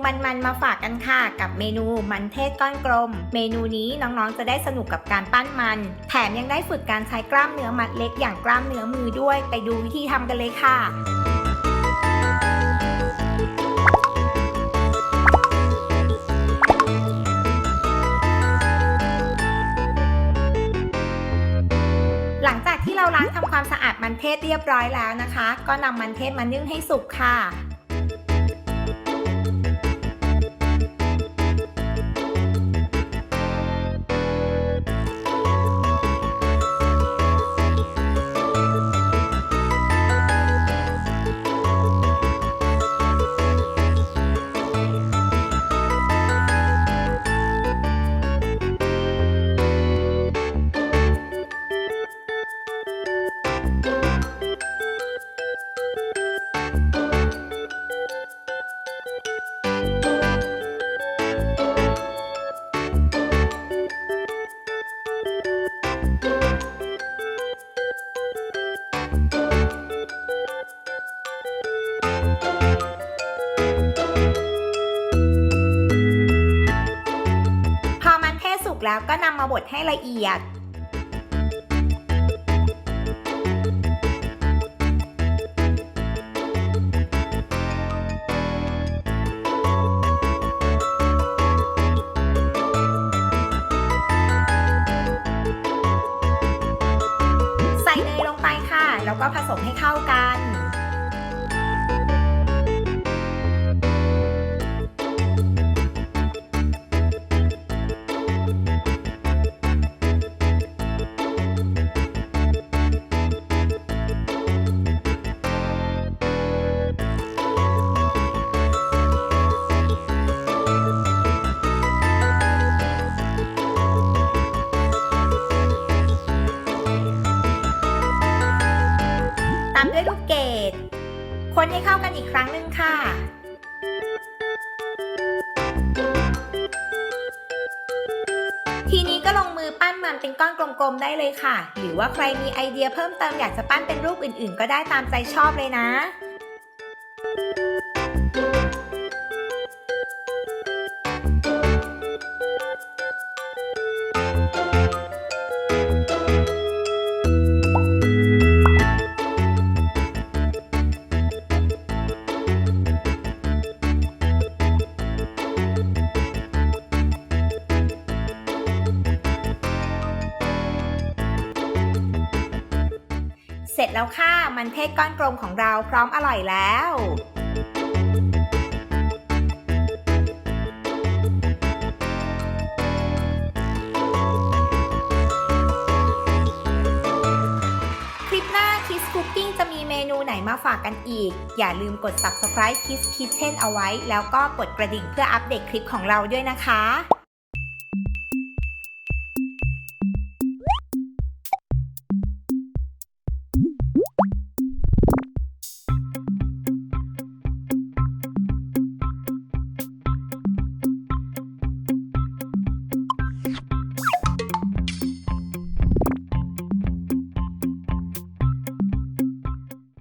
มันๆมาฝากกันค่ะกับเมนูมันเทศก้อนกลมเมนูนี้น้องๆจะได้สนุกกับการปั้นมันแถมยังได้ฝึกการใช้กล้ามเนื้อมัดเล็กอย่างกล้ามเนื้อมือด้วยไปดูวิธีทำกันเลยค่ะหลังจากที่เราล้างทำความสะอาดมันเทศเรียบร้อยแล้วนะคะก็นำมันเทศมานึ่งให้สุกค่ะแล้วก็นำมาบดให้ละเอียดใส่เนยลงไปค่ะแล้วก็ผสมให้เข้ากันตามด้วยลูกเกดคนให้เข้ากันอีกครั้งหนึ่งค่ะทีนี้ก็ลงมือปั้นมันเป็นก้อนกลมๆได้เลยค่ะหรือว่าใครมีไอเดียเพิ่มเติมอยากจะปั้นเป็นรูปอื่นๆก็ได้ตามใจชอบเลยนะเสร็จแล้วค่ะมันเทศก้อนกลมของเราพร้อมอร่อยแล้วคลิปหน้า Kids Cooking จะมีเมนูไหนมาฝากกันอีกอย่าลืมกด Subscribe Kids Kitchen เอาไว้แล้วก็กดกระดิ่งเพื่ออัปเดตคลิปของเราด้วยนะคะ